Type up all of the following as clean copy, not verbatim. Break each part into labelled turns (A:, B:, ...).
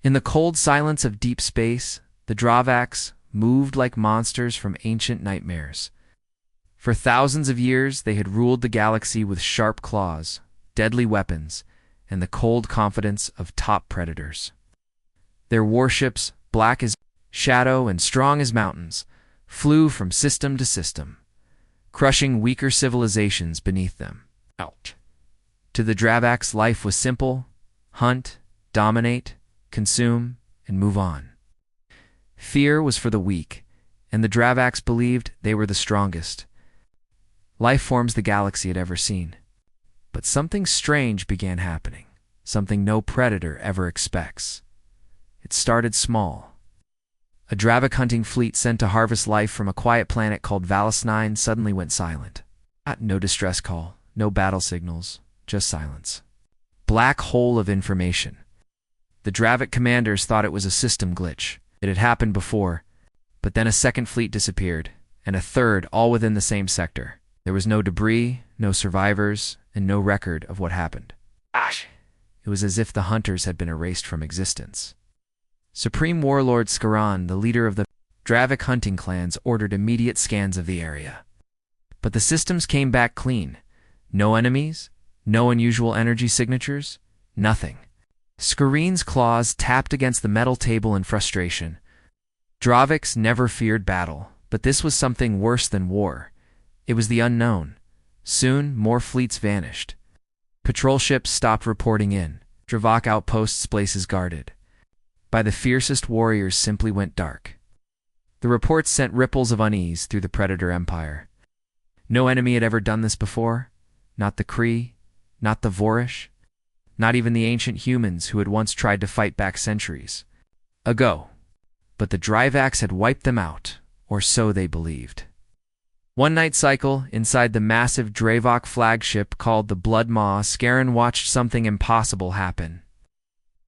A: In the cold silence of deep space, the Dravaks moved like monsters from ancient nightmares. For thousands of years, they had ruled the galaxy with sharp claws, deadly weapons, and the cold confidence of top predators. Their warships, black as shadow and strong as mountains, flew from system to system, crushing weaker civilizations beneath them. Out. To the Dravaks, life was simple: hunt, dominate, consume, and move on. Fear was for the weak, and the Dravaks believed they were the strongest life forms the galaxy had ever seen. But something strange began happening, something no predator ever expects. It started small. A Dravak hunting fleet sent to harvest life from a quiet planet called Valis 9 suddenly went silent. No distress call, no battle signals, just silence. Black hole of information. The Dravak commanders thought it was a system glitch. It had happened before, but then a second fleet disappeared, and a third, all within the same sector. There was no debris, no survivors, and no record of what happened. It was as if the hunters had been erased from existence. Supreme Warlord Skaran, the leader of the Dravak hunting clans, ordered immediate scans of the area. But the systems came back clean. No enemies, no unusual energy signatures, nothing. Skaran's claws tapped against the metal table in frustration. Dravaks never feared battle, but this was something worse than war. It was the unknown. Soon, more fleets vanished. Patrol ships stopped reporting in. Dravak outposts places guarded. By the fiercest warriors simply went dark. The reports sent ripples of unease through the Predator Empire. No enemy had ever done this before. Not the Kree, not the Vorish, not even the ancient humans who had once tried to fight back centuries ago. But the Dravaks had wiped them out, or so they believed. One night cycle, inside the massive Dravak flagship called the Blood Maw, Skaran watched something impossible happen.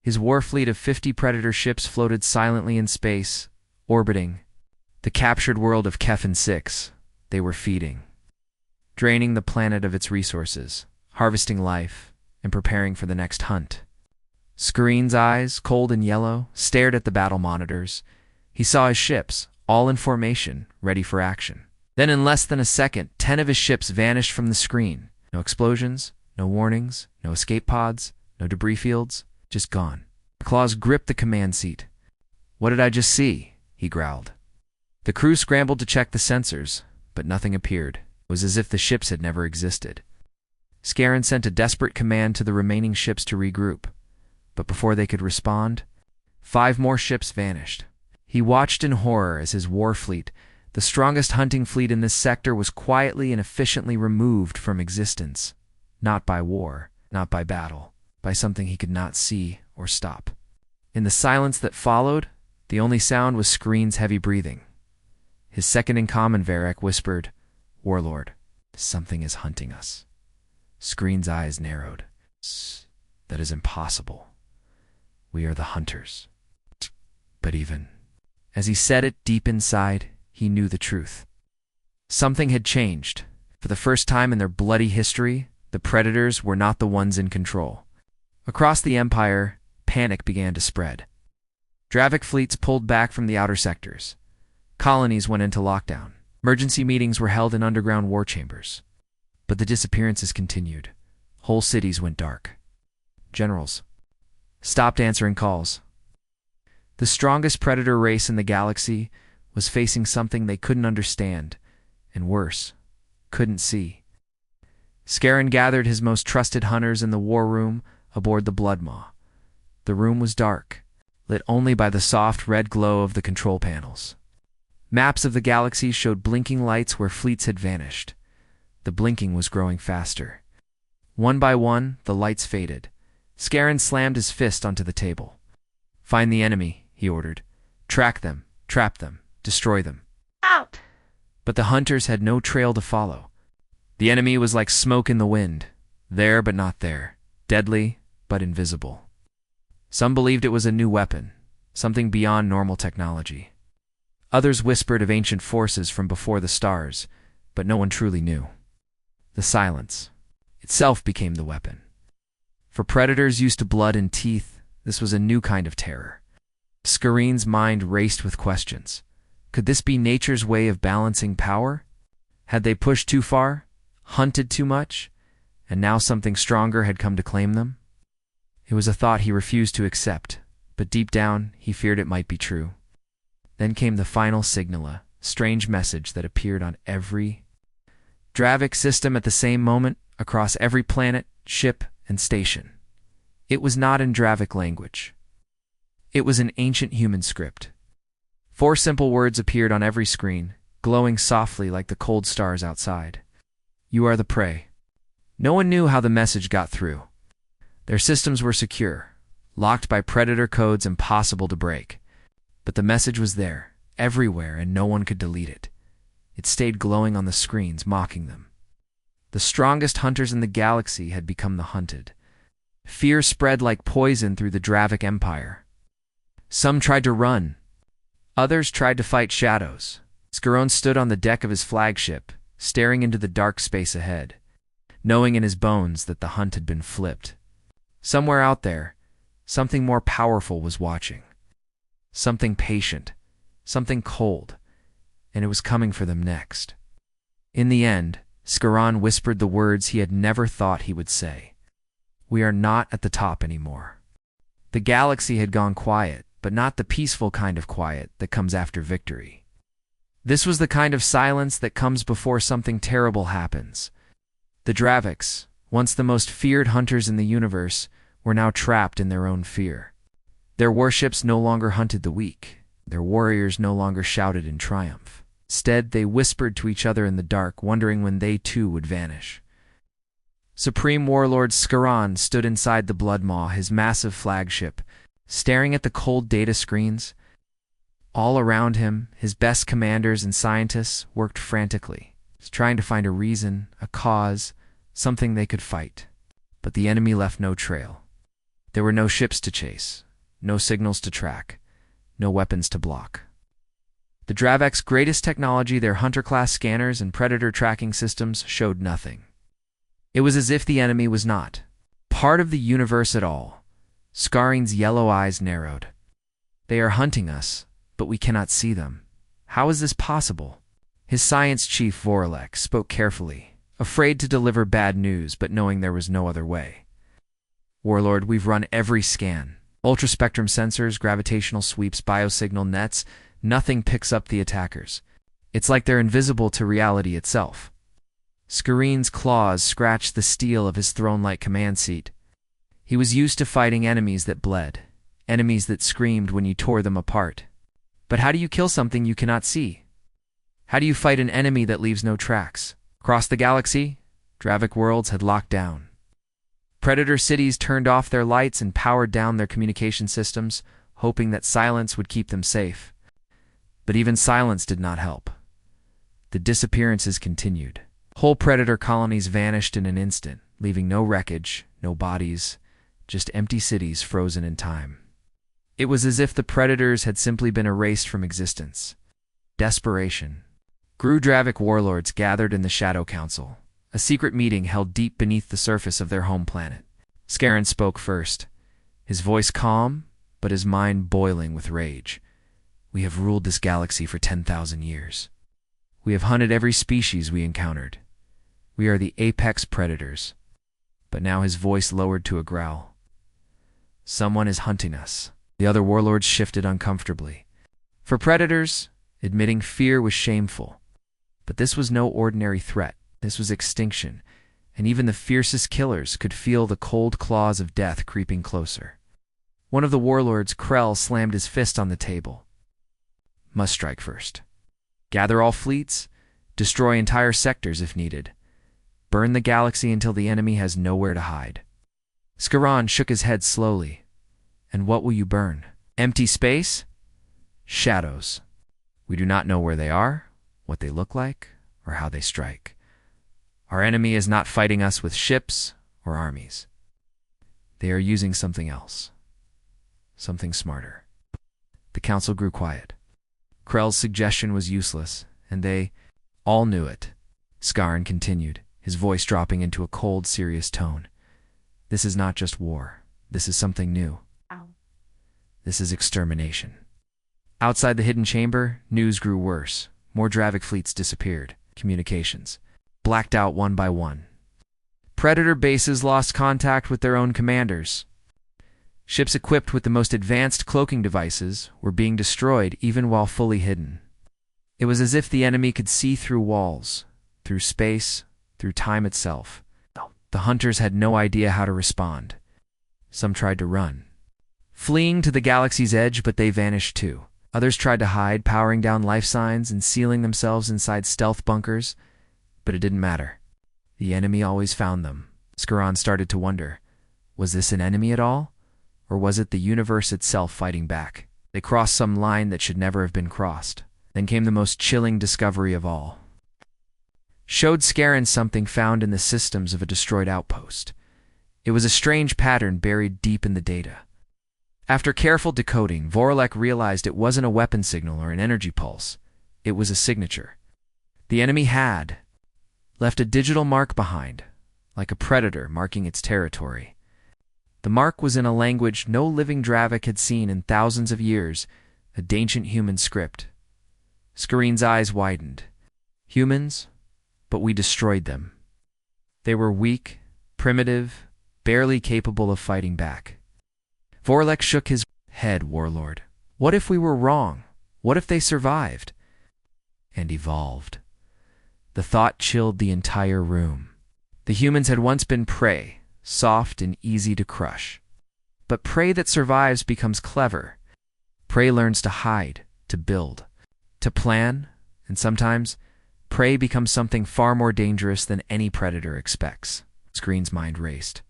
A: His war fleet of 50 Predator ships floated silently in space, orbiting the captured world of Kefin 6. They were feeding, draining the planet of its resources, harvesting life, and preparing for the next hunt. Skaran's eyes, cold and yellow, stared at the battle monitors. He saw his ships, all in formation, ready for action. Then in less than a second, 10 of his ships vanished from the screen. No explosions, no warnings, no escape pods, no debris fields, just gone. Claws gripped the command seat. "What did I just see?" he growled. The crew scrambled to check the sensors, but nothing appeared. It was as if the ships had never existed. Skaran sent a desperate command to the remaining ships to regroup, but before they could respond, 5 more ships vanished. He watched in horror as his war fleet, the strongest hunting fleet in this sector, was quietly and efficiently removed from existence. Not by war, not by battle, by something he could not see or stop. In the silence that followed, the only sound was Skaran's heavy breathing. His second-in-command Varek whispered, "Warlord, something is hunting us." Skaran's eyes narrowed. "That is impossible. We are the hunters." But even as he said it, deep inside, he knew the truth. Something had changed. For the first time in their bloody history, the Predators were not the ones in control. Across the Empire, panic began to spread. Dravak fleets pulled back from the outer sectors. Colonies went into lockdown. Emergency meetings were held in underground war chambers. But the disappearances continued. Whole cities went dark. Generals stopped answering calls. The strongest predator race in the galaxy was facing something they couldn't understand, and worse, couldn't see. Skaran gathered his most trusted hunters in the war room aboard the Blood Maw. The room was dark, lit only by the soft red glow of the control panels. Maps of the galaxy showed blinking lights where fleets had vanished. The blinking was growing faster. One by one, the lights faded. Skaran slammed his fist onto the table. "Find the enemy," he ordered. "Track them, trap them, destroy them."
B: Out!
A: But the hunters had no trail to follow. The enemy was like smoke in the wind, there but not there, deadly but invisible. Some believed it was a new weapon, something beyond normal technology. Others whispered of ancient forces from before the stars, but no one truly knew. The silence itself became the weapon. For predators used to blood and teeth, this was a new kind of terror. Scarin's mind raced with questions. Could this be nature's way of balancing power? Had they pushed too far? Hunted too much? And now something stronger had come to claim them? It was a thought he refused to accept, but deep down he feared it might be true. Then came the final signal, a strange message that appeared on every Dravik system at the same moment, across every planet, ship, and station. It was not in Dravik language. It was an ancient human script. 4 simple words appeared on every screen, glowing softly like the cold stars outside. You are the prey. No one knew how the message got through. Their systems were secure, locked by predator codes impossible to break. But the message was there, everywhere, and no one could delete it. It stayed glowing on the screens, mocking them. The strongest hunters in the galaxy had become the hunted. Fear spread like poison through the Dravik Empire. Some tried to run. Others tried to fight shadows. Scaron stood on the deck of his flagship, staring into the dark space ahead, knowing in his bones that the hunt had been flipped. Somewhere out there, something more powerful was watching. Something patient, something cold, and it was coming for them next. In the end, Scaron whispered the words he had never thought he would say. We are not at the top anymore. The galaxy had gone quiet, but not the peaceful kind of quiet that comes after victory. This was the kind of silence that comes before something terrible happens. The Draviks, once the most feared hunters in the universe, were now trapped in their own fear. Their warships no longer hunted the weak. Their warriors no longer shouted in triumph. Instead, they whispered to each other in the dark, wondering when they too would vanish. Supreme Warlord Scaron stood inside the Bloodmaw, his massive flagship, staring at the cold data screens. All around him, his best commanders and scientists worked frantically, trying to find a reason, a cause, something they could fight. But the enemy left no trail. There were no ships to chase, no signals to track, no weapons to block. The Dravik's greatest technology, their hunter-class scanners and predator tracking systems, showed nothing. It was as if the enemy was not part of the universe at all. Scarin's yellow eyes narrowed. They are hunting us, but we cannot see them. How is this possible? His science chief, Vorlek, spoke carefully, afraid to deliver bad news, but knowing there was no other way. Warlord, we've run every scan. Ultraspectrum sensors, gravitational sweeps, biosignal nets, nothing picks up the attackers. It's like they're invisible to reality itself. Scarin's claws scratched the steel of his throne-like command seat. He was used to fighting enemies that bled, enemies that screamed when you tore them apart. But how do you kill something you cannot see? How do you fight an enemy that leaves no tracks? Across the galaxy, Dravik worlds had locked down. Predator cities turned off their lights and powered down their communication systems, hoping that silence would keep them safe. But even silence did not help. The disappearances continued. Whole predator colonies vanished in an instant, leaving no wreckage, no bodies, just empty cities frozen in time. It was as if the predators had simply been erased from existence. Desperation. Dravik warlords gathered in the Shadow Council, a secret meeting held deep beneath the surface of their home planet. Scaron spoke first, his voice calm, but his mind boiling with rage. We have ruled this galaxy for 10,000 years. We have hunted every species we encountered. We are the apex predators. But now his voice lowered to a growl. Someone is hunting us. The other warlords shifted uncomfortably. For predators, admitting fear was shameful. But this was no ordinary threat. This was extinction, and even the fiercest killers could feel the cold claws of death creeping closer. One of the warlords, Krell, slammed his fist on the table. Must strike first. Gather all fleets, destroy entire sectors if needed. Burn the galaxy until the enemy has nowhere to hide. Scaron shook his head slowly. And what will you burn? Empty space? Shadows. We do not know where they are, what they look like, or how they strike. Our enemy is not fighting us with ships or armies. They are using something else. Something smarter. The council grew quiet. Krell's suggestion was useless, and they all knew it. Scaron continued, his voice dropping into a cold, serious tone. This is not just war. This is something new. This is extermination. Outside the hidden chamber, news grew worse. More Dravik fleets disappeared. Communications blacked out one by one. Predator bases lost contact with their own commanders. Ships equipped with the most advanced cloaking devices were being destroyed even while fully hidden. It was as if the enemy could see through walls, through space, through time itself. The hunters had no idea how to respond. Some tried to run, fleeing to the galaxy's edge, but they vanished too. Others tried to hide, powering down life signs and sealing themselves inside stealth bunkers, but it didn't matter. The enemy always found them. Skaran started to wonder, was this an enemy at all? Or was it the universe itself fighting back? They crossed some line that should never have been crossed. Then came the most chilling discovery of all. Showed Skaran something found in the systems of a destroyed outpost. It was a strange pattern buried deep in the data. After careful decoding, Vorlek realized it wasn't a weapon signal or an energy pulse. It was a signature. The enemy had left a digital mark behind, like a predator marking its territory. The mark was in a language no living Dravik had seen in thousands of years, a ancient human script. Skaran's eyes widened. Humans? But we destroyed them. They were weak, primitive, barely capable of fighting back. Vorlek shook his head, Warlord. What if we were wrong? What if they survived? And evolved. The thought chilled the entire room. The humans had once been prey, soft and easy to crush. But prey that survives becomes clever. Prey learns to hide, to build, to plan, and sometimes prey becomes something far more dangerous than any predator expects. Skaran's mind raced.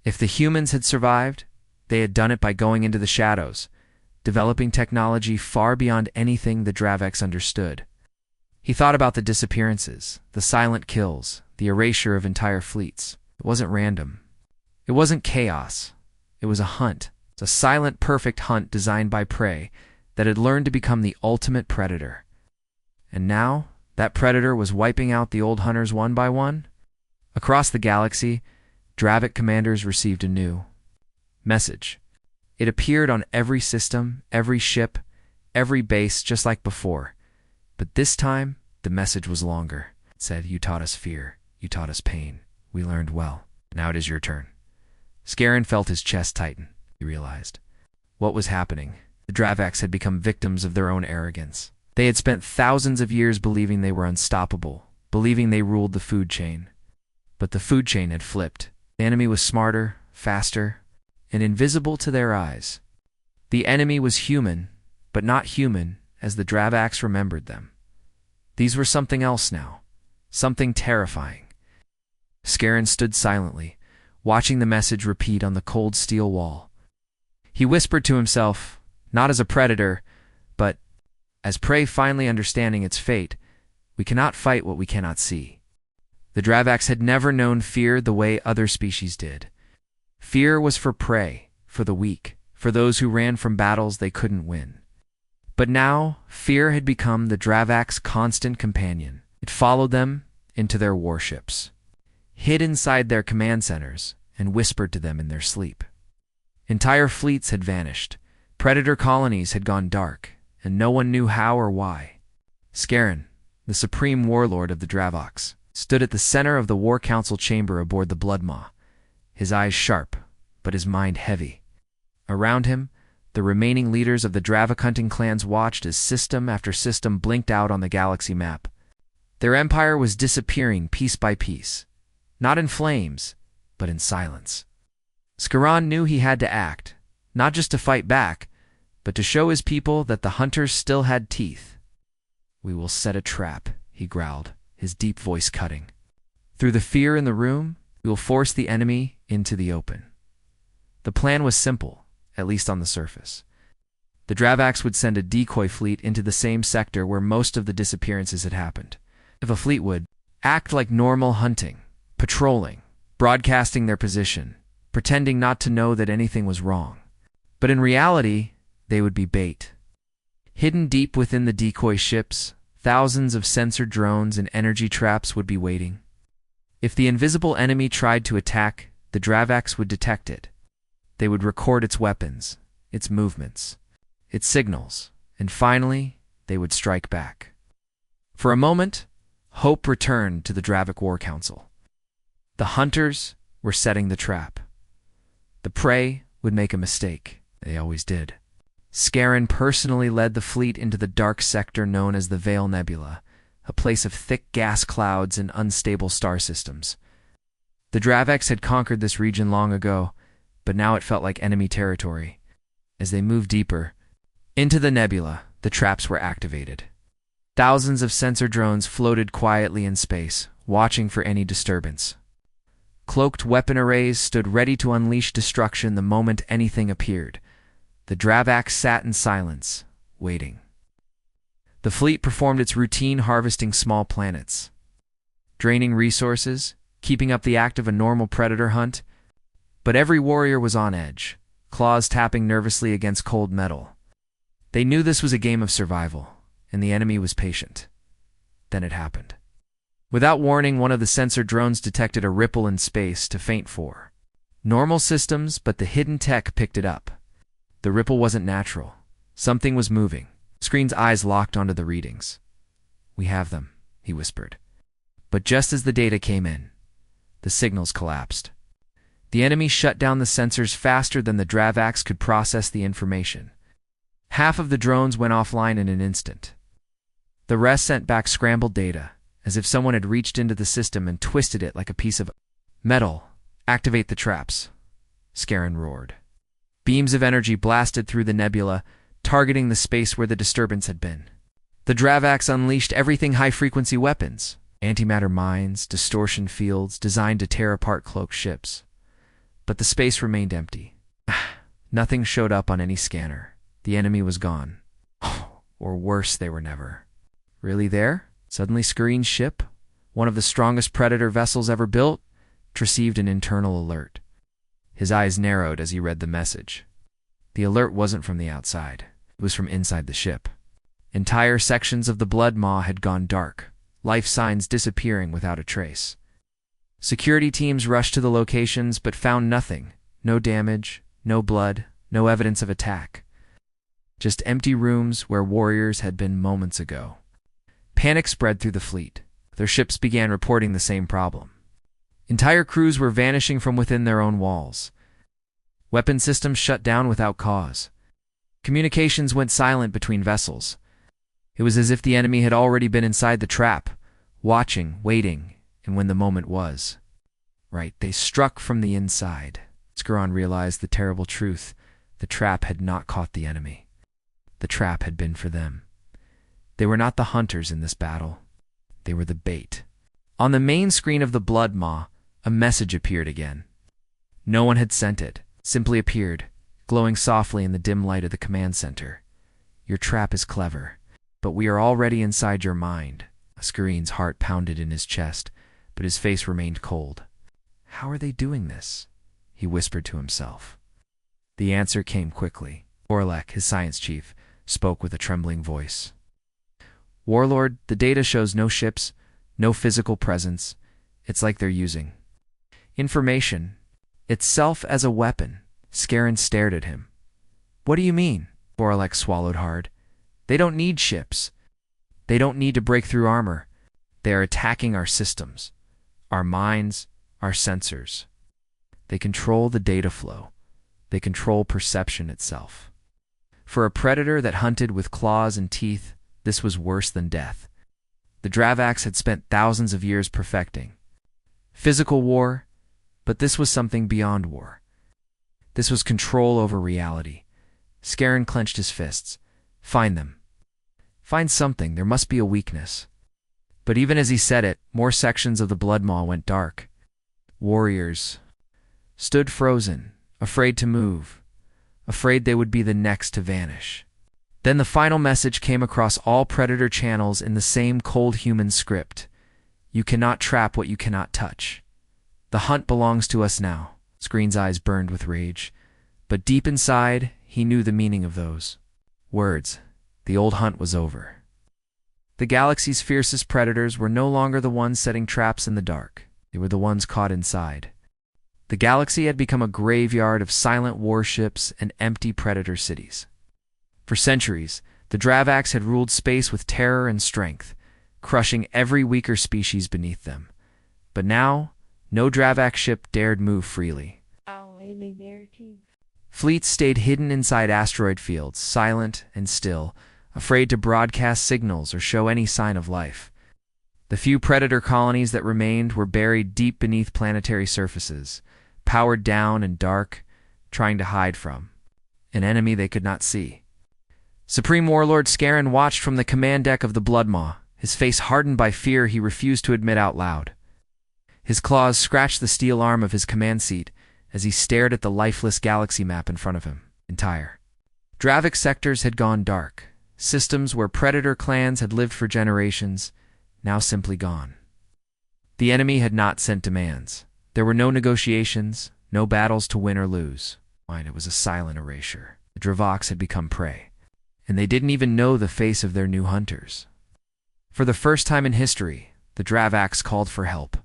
A: If the humans had survived, they had done it by going into the shadows, developing technology far beyond anything the Draviks understood. He thought about the disappearances, the silent kills, the erasure of entire fleets. It wasn't random. It wasn't chaos. It was a hunt. It's a silent, perfect hunt designed by prey that had learned to become the ultimate predator. And now, that predator was wiping out the old hunters one by one. Across the galaxy, Dravik commanders received a new message. It appeared on every system, every ship, every base, just like before. But this time, the message was longer. It said, "You taught us fear. You taught us pain. We learned well. Now it is your turn." Skaran felt his chest tighten. He realized what was happening. The Draviks had become victims of their own arrogance. They had spent thousands of years believing they were unstoppable, believing they ruled the food chain. But the food chain had flipped. The enemy was smarter, faster, and invisible to their eyes. The enemy was human, but not human as the Draviks remembered them. These were something else now, something terrifying. Skaran stood silently, watching the message repeat on the cold steel wall. He whispered to himself, not as a predator, but as prey finally understanding its fate, we cannot fight what we cannot see. The Draviks had never known fear the way other species did. Fear was for prey, for the weak, for those who ran from battles they couldn't win. But now, fear had become the Draviks' constant companion. It followed them into their warships, hid inside their command centers, and whispered to them in their sleep. Entire fleets had vanished. Predator colonies had gone dark, and no one knew how or why. Skaran, the supreme warlord of the Draviks, stood at the center of the War Council chamber aboard the Bloodmaw, his eyes sharp, but his mind heavy. Around him, the remaining leaders of the Dravik hunting clans watched as system after system blinked out on the galaxy map. Their empire was disappearing piece by piece, not in flames, but in silence. Skaran knew he had to act, not just to fight back, but to show his people that the hunters still had teeth. "We will set a trap," he growled, his deep voice cutting. "Through the fear in the room, we will force the enemy into the open." The plan was simple, at least on the surface. The Draviks would send a decoy fleet into the same sector where most of the disappearances had happened. If a fleet would act like normal hunting, patrolling, broadcasting their position, pretending not to know that anything was wrong. But in reality, they would be bait. Hidden deep within the decoy ships, thousands of sensor drones and energy traps would be waiting. If the invisible enemy tried to attack, the Draviks would detect it. They would record its weapons, its movements, its signals, and finally, they would strike back. For a moment, hope returned to the Dravik War Council. The hunters were setting the trap. The prey would make a mistake. They always did. Scarron personally led the fleet into the dark sector known as the Veil Nebula, a place of thick gas clouds and unstable star systems. The Draveks had conquered this region long ago, but now it felt like enemy territory. As they moved deeper into the nebula, the traps were activated. Thousands of sensor drones floated quietly in space, watching for any disturbance. Cloaked weapon arrays stood ready to unleash destruction the moment anything appeared. The Dravaks sat in silence, waiting. The fleet performed its routine harvesting small planets, draining resources, keeping up the act of a normal predator hunt. But every warrior was on edge, claws tapping nervously against cold metal. They knew this was a game of survival, and the enemy was patient. Then it happened. Without warning, one of the sensor drones detected a ripple in space to feint for. Normal systems, but the hidden tech picked it up. The ripple wasn't natural. Something was moving. Screen's eyes locked onto the readings. "We have them," he whispered. But just as the data came in, the signals collapsed. The enemy shut down the sensors faster than the Dravaks could process the information. Half of the drones went offline in an instant. The rest sent back scrambled data, as if someone had reached into the system and twisted it like a piece of metal. "Activate the traps," Scarron roared. Beams of energy blasted through the nebula, targeting the space where the disturbance had been. The Dravaks unleashed everything high-frequency weapons, antimatter mines, distortion fields designed to tear apart cloaked ships. But the space remained empty. Nothing showed up on any scanner. The enemy was gone. Or worse, they were never really there. Suddenly, Screen's ship, one of the strongest predator vessels ever built, received an internal alert. His eyes narrowed as he read the message. The alert wasn't from the outside. It was from inside the ship. Entire sections of the blood maw had gone dark, life signs disappearing without a trace. Security teams rushed to the locations but found nothing. No damage, no blood, no evidence of attack. Just empty rooms where warriors had been moments ago. Panic spread through the fleet. Their ships began reporting the same problem. Entire crews were vanishing from within their own walls. Weapon systems shut down without cause. Communications went silent between vessels. It was as if the enemy had already been inside the trap, watching, waiting, and when the moment was right, they struck from the inside. Scarron realized the terrible truth. The trap had not caught the enemy. The trap had been for them. They were not the hunters in this battle. They were the bait. On the main screen of the blood maw, a message appeared again. No one had sent it. Simply appeared, glowing softly in the dim light of the command center. "Your trap is clever, but we are already inside your mind." Scarron's heart pounded in his chest, but his face remained cold. "How are they doing this?" he whispered to himself. The answer came quickly. Orlek, his science chief, spoke with a trembling voice. "Warlord, the data shows no ships, no physical presence. It's like they're using information itself as a weapon." Scarron stared at him. "What do you mean?" Orlek swallowed hard. "They don't need ships. They don't need to break through armor. They are attacking our systems, our minds, our sensors. They control the data flow. They control perception itself." For a predator that hunted with claws and teeth, this was worse than death. The Dravaks had spent thousands of years perfecting physical war, but this was something beyond war. This was control over reality. Scarron clenched his fists. "Find them. Find something. There must be a weakness." But even as he said it, more sections of the blood maw went dark. Warriors stood frozen, afraid to move, afraid they would be the next to vanish. Then the final message came across all predator channels in the same cold human script. "You cannot trap what you cannot touch. The hunt belongs to us now." Screen's eyes burned with rage, but deep inside, he knew the meaning of those words. The old hunt was over. The galaxy's fiercest predators were no longer the ones setting traps in the dark. They were the ones caught inside. The galaxy had become a graveyard of silent warships and empty predator cities. For centuries, the Dravaks had ruled space with terror and strength, crushing every weaker species beneath them. But now, no Dravak ship dared move freely. Fleets stayed hidden inside asteroid fields, silent and still, afraid to broadcast signals or show any sign of life. The few predator colonies that remained were buried deep beneath planetary surfaces, powered down and dark, trying to hide from an enemy they could not see. Supreme Warlord Scarron watched from the command deck of the Bloodmaw, his face hardened by fear he refused to admit out loud. His claws scratched the steel arm of his command seat as he stared at the lifeless galaxy map in front of him, entire. Dravik sectors had gone dark, systems where predator clans had lived for generations, now simply gone. The enemy had not sent demands. There were no negotiations, no battles to win or lose. It was a silent erasure. The Dravaks had become prey, and they didn't even know the face of their new hunters. For the first time in history, the Dravaks called for help.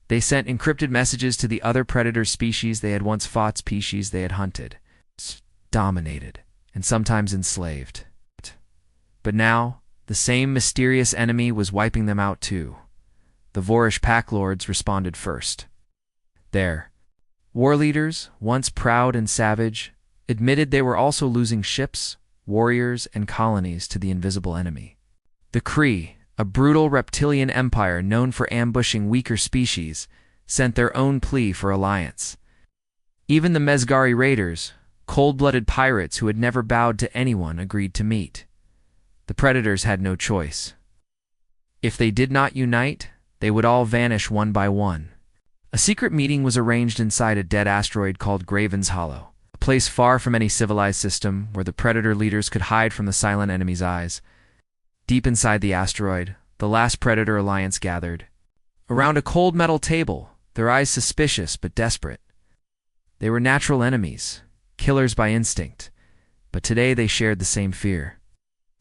A: They sent encrypted messages to the other predator species they had once fought, species they had hunted, dominated, and sometimes enslaved. But now, the same mysterious enemy was wiping them out too. The Vorish pack lords responded first. Their war leaders, once proud and savage, admitted they were also losing ships, warriors, and colonies to the invisible enemy. The Kree, a brutal reptilian empire known for ambushing weaker species, sent their own plea for alliance. Even the Mezgari raiders, cold-blooded pirates who had never bowed to anyone, agreed to meet. The predators had no choice. If they did not unite, they would all vanish one by one. A secret meeting was arranged inside a dead asteroid called Graven's Hollow, a place far from any civilized system where the predator leaders could hide from the silent enemy's eyes. Deep inside the asteroid, the last predator alliance gathered. Around a cold metal table, their eyes suspicious but desperate. They were natural enemies, killers by instinct, but today they shared the same fear.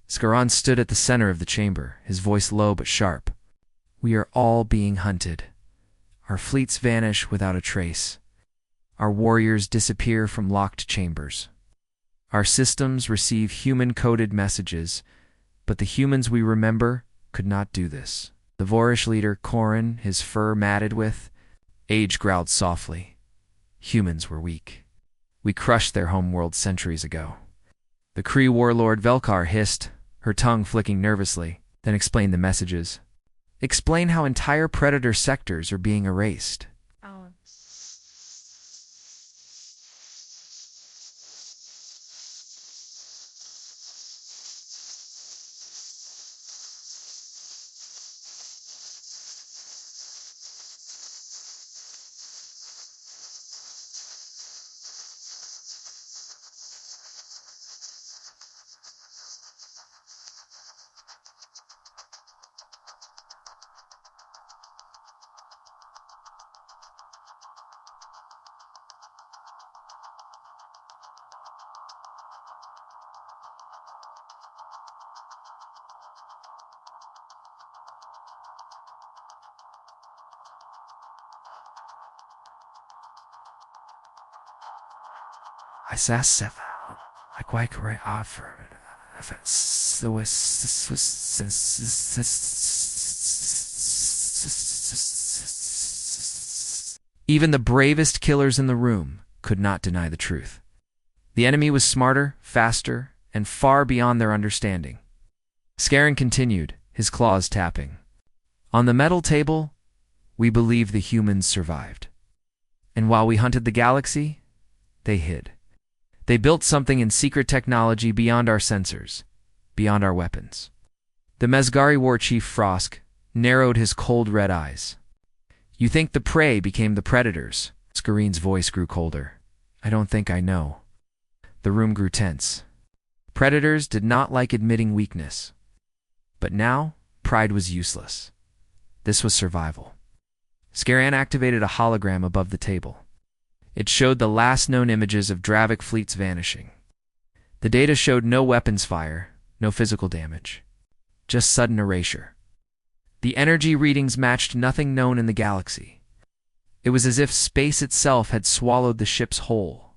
A: Scarron stood at the center of the chamber, his voice low but sharp. "We are all being hunted. Our fleets vanish without a trace. Our warriors disappear from locked chambers. Our systems receive human-coded messages, but the humans we remember could not do this." The Vorish leader, Corrin, his fur matted with age, growled softly. "Humans were weak. We crushed their homeworld centuries ago." The Kree warlord Velkar hissed, her tongue flicking nervously, then explained the messages. "Explain how entire predator sectors are being erased." Even the bravest killers in the room could not deny the truth. The enemy was smarter, faster, and far beyond their understanding. Scarron continued, his claws tapping. "On the metal table, we believe the humans survived. And while we hunted the galaxy, they hid. They built something in secret technology beyond our sensors, beyond our weapons." The Mezgari war chief Frosk narrowed his cold red eyes. "You think the prey became the predators?" Scarron's voice grew colder. "I don't think I know." The room grew tense. Predators did not like admitting weakness. But now, pride was useless. This was survival. Scarron activated a hologram above the table. It showed the last known images of Dravik fleets vanishing. The data showed no weapons fire, no physical damage, just sudden erasure. The energy readings matched nothing known in the galaxy. It was as if space itself had swallowed the ship's whole.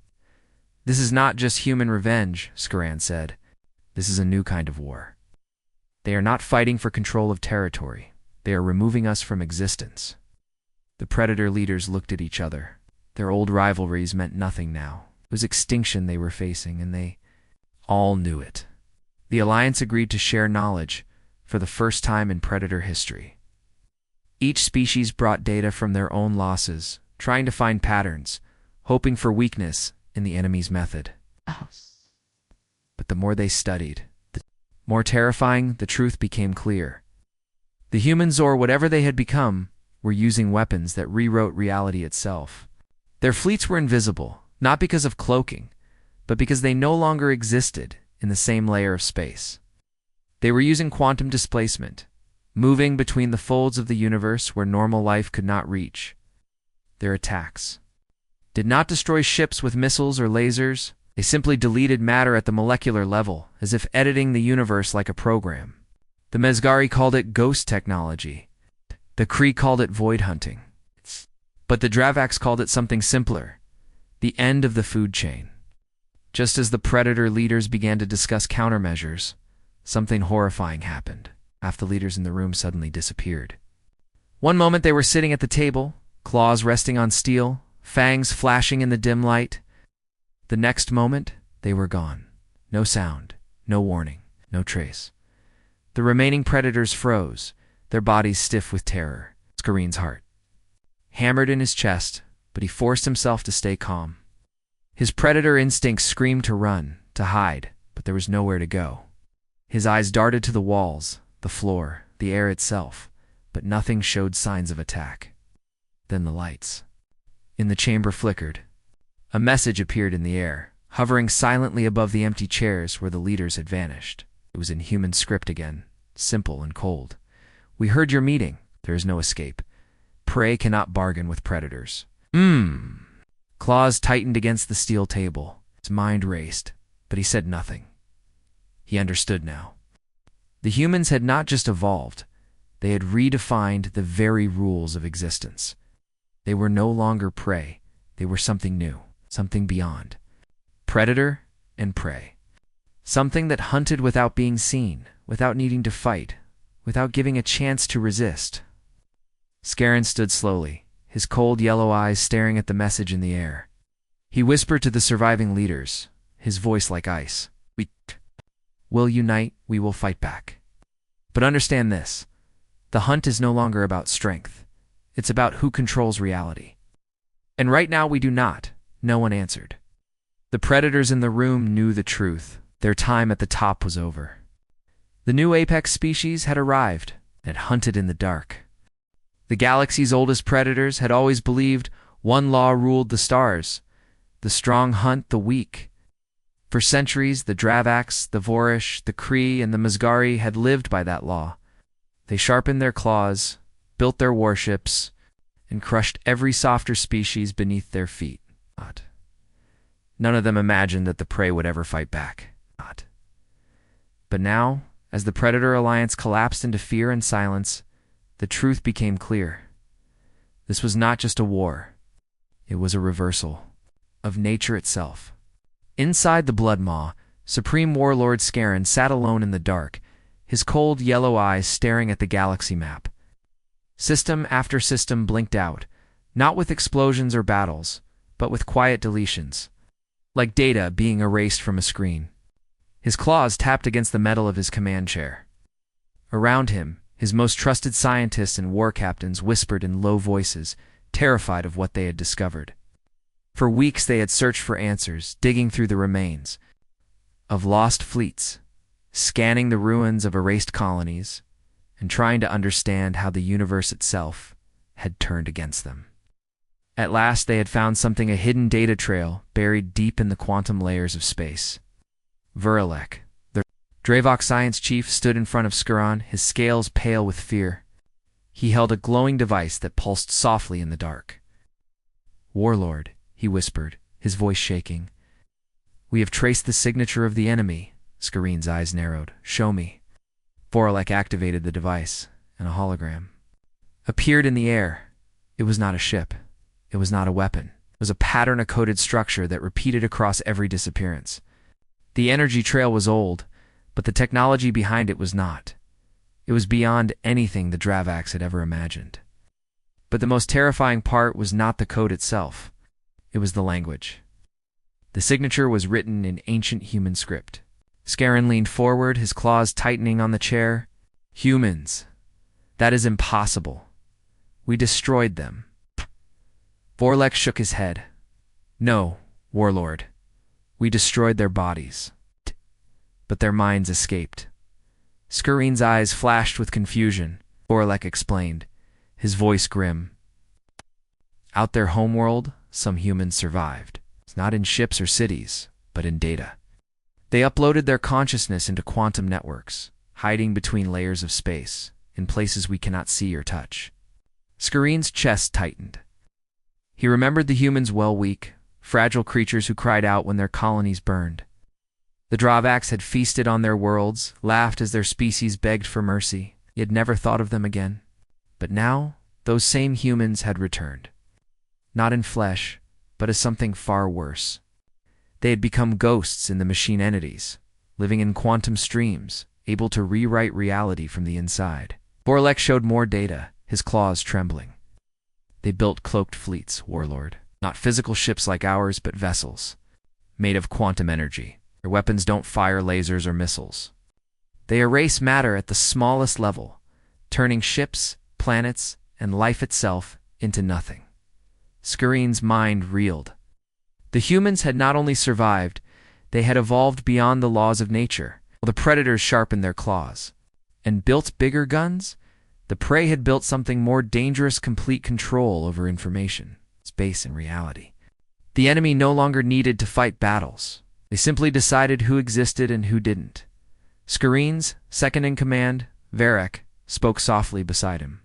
A: "This is not just human revenge," Skaran said. "This is a new kind of war. They are not fighting for control of territory. They are removing us from existence." The Predator leaders looked at each other. Their old rivalries meant nothing now. It was extinction they were facing, and they all knew it. The Alliance agreed to share knowledge for the first time in Predator history. Each species brought data from their own losses, trying to find patterns, hoping for weakness in the enemy's method. But the more they studied, the more terrifying the truth became clear. The humans, or whatever they had become, were using weapons that rewrote reality itself. Their fleets were invisible, not because of cloaking, but because they no longer existed in the same layer of space. They were using quantum displacement, moving between the folds of the universe where normal life could not reach. Their attacks did not destroy ships with missiles or lasers. They simply deleted matter at the molecular level, as if editing the universe like a program. The Mezgari called it ghost technology. The Kree called it void hunting. But the Dravaks called it something simpler: the end of the food chain. Just as the Predator leaders began to discuss countermeasures, something horrifying happened. Half the leaders in the room suddenly disappeared. One moment they were sitting at the table, claws resting on steel, fangs flashing in the dim light. The next moment, they were gone. No sound, no warning, no trace. The remaining Predators froze, their bodies stiff with terror. Skaran's heart hammered in his chest, but he forced himself to stay calm. His Predator instincts screamed to run, to hide, but there was nowhere to go. His eyes darted to the walls, the floor, the air itself, but nothing showed signs of attack. Then the lights in the chamber flickered. A message appeared in the air, hovering silently above the empty chairs where the leaders had vanished. It was in human script again, simple and cold. "We heard your meeting. There is no escape. Prey cannot bargain with Predators." Claws tightened against the steel table. His mind raced, but he said nothing. He understood now. The humans had not just evolved, they had redefined the very rules of existence. They were no longer prey, they were something new, something beyond. Predator and prey. Something that hunted without being seen, without needing to fight, without giving a chance to resist. Skaran stood slowly, his cold yellow eyes staring at the message in the air. He whispered to the surviving leaders, his voice like ice. "We will unite, we will fight back. But understand this, the hunt is no longer about strength. It's about who controls reality. And right now we do not." No one answered. The Predators in the room knew the truth. Their time at the top was over. The new apex species had arrived and had hunted in the dark. The galaxy's oldest Predators had always believed one law ruled the stars: the strong hunt the weak. For centuries, the Dravaks, the Vorish, the Kree, and the Mezgari had lived by that law. They sharpened their claws, built their warships, and crushed every softer species beneath their feet. None of them imagined that the prey would ever fight back. But now, as the Predator Alliance collapsed into fear and silence, the truth became clear. This was not just a war. It was a reversal of nature itself. Inside the Blood Maw, Supreme Warlord Skaran sat alone in the dark, his cold yellow eyes staring at the galaxy map. System after system blinked out, not with explosions or battles, but with quiet deletions, like data being erased from a screen. His claws tapped against the metal of his command chair. Around him, his most trusted scientists and war captains whispered in low voices, terrified of what they had discovered. For weeks they had searched for answers, digging through the remains of lost fleets, scanning the ruins of erased colonies, and trying to understand how the universe itself had turned against them. At last they had found something, a hidden data trail buried deep in the quantum layers of space. Verilek, the Dravok science chief, stood in front of Skaran, his scales pale with fear. He held a glowing device that pulsed softly in the dark. "Warlord," he whispered, his voice shaking. "We have traced the signature of the enemy." Skaran's eyes narrowed. "Show me." Verilek activated the device, and a hologram appeared in the air. It was not a ship. It was not a weapon. It was a pattern-coded structure that repeated across every disappearance. The energy trail was old, but the technology behind it was not. It was beyond anything the DreadForce had ever imagined. But the most terrifying part was not the code itself. It was the language. The signature was written in ancient human script. Scaran leaned forward, his claws tightening on the chair. Humans. That is impossible. We destroyed them. Vorlek shook his head. No, Warlord. We destroyed their bodies. But their minds escaped. Scarin's eyes flashed with confusion. Vorlek explained, his voice grim. Out their homeworld, some humans survived. It's not in ships or cities, but in data. They uploaded their consciousness into quantum networks, hiding between layers of space, in places we cannot see or touch. Scarin's chest tightened. He remembered the humans weak, fragile creatures who cried out when their colonies burned. The DreadForce had feasted on their worlds, laughed as their species begged for mercy. He had never thought of them again. But now, those same humans had returned. Not in flesh, but as something far worse. They had become ghosts in the machine entities, living in quantum streams, able to rewrite reality from the inside. Vorlek showed more data, his claws trembling. They built cloaked fleets, Warlord. Not physical ships like ours, but vessels, made of quantum energy. Their weapons don't fire lasers or missiles. They erase matter at the smallest level, turning ships, planets, and life itself into nothing. Scarin's mind reeled. The humans had not only survived, they had evolved beyond the laws of nature. While the predators sharpened their claws and built bigger guns, the prey had built something more dangerous: complete control over information, space, and reality. The enemy no longer needed to fight battles. They simply decided who existed and who didn't. Scarin's second-in-command, Varek, spoke softly beside him.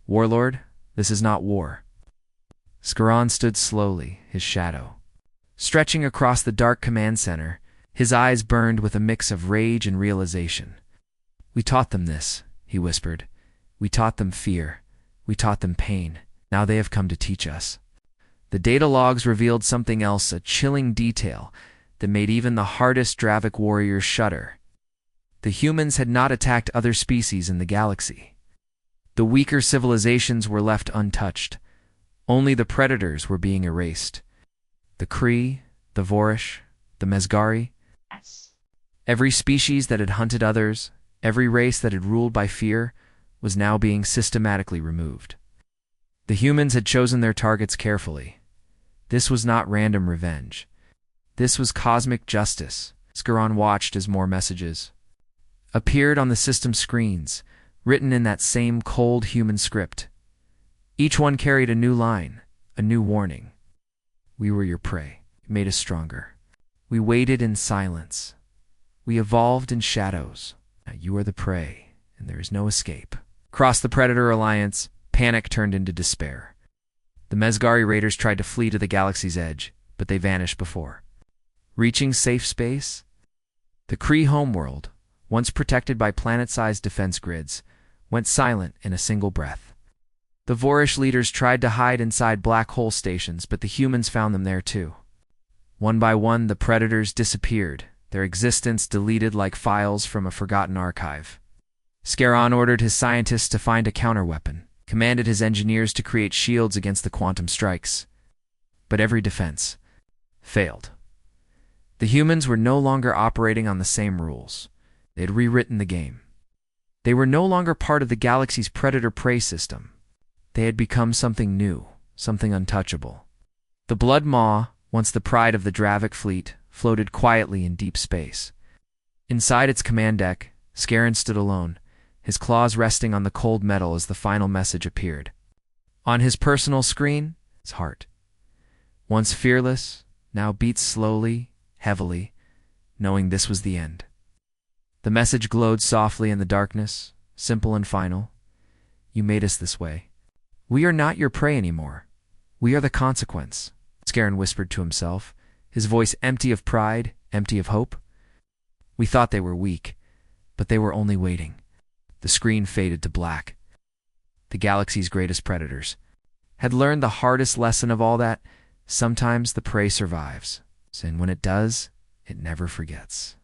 A: Warlord, this is not war. Scaran stood slowly, his shadow stretching across the dark command center. His eyes burned with a mix of rage and realization. We taught them this, he whispered. We taught them fear. We taught them pain. Now they have come to teach us. The data logs revealed something else, a chilling detail that made even the hardest DreadForce warriors shudder. The humans had not attacked other species in the galaxy. The weaker civilizations were left untouched. Only the predators were being erased. The Kree, the Vorish, the Mesgari. Every species that had hunted others, every race that had ruled by fear, was now being systematically removed. The humans had chosen their targets carefully. This was not random revenge. This was cosmic justice. Scaran watched as more messages appeared on the system screens, written in that same cold human script. Each one carried a new line, a new warning. We were your prey. You made us stronger. We waited in silence. We evolved in shadows. Now you are the prey, and there is no escape. Across the Predator Alliance, panic turned into despair. The Mesgari raiders tried to flee to the galaxy's edge, but they vanished before reaching safe space. The Kree homeworld, once protected by planet-sized defense grids, went silent in a single breath. The Vorish leaders tried to hide inside black hole stations, but the humans found them there too. One by one, the predators disappeared, their existence deleted like files from a forgotten archive. Scaran ordered his scientists to find a counterweapon, commanded his engineers to create shields against the quantum strikes. But every defense failed. The humans were no longer operating on the same rules. They had rewritten the game. They were no longer part of the galaxy's predator-prey system. They had become something new, something untouchable. The Blood Maw, once the pride of the DreadForce fleet, floated quietly in deep space. Inside its command deck, Scaran stood alone, his claws resting on the cold metal as the final message appeared. On his personal screen, his heart, once fearless, now beat slowly, heavily, knowing this was the end. The message glowed softly in the darkness, simple and final. You made us this way. We are not your prey anymore. We are the consequence, Scaran whispered to himself, his voice empty of pride, empty of hope. We thought they were weak, but they were only waiting. The screen faded to black. The galaxy's greatest predators had learned the hardest lesson of all that. Sometimes the prey survives, and when it does, it never forgets.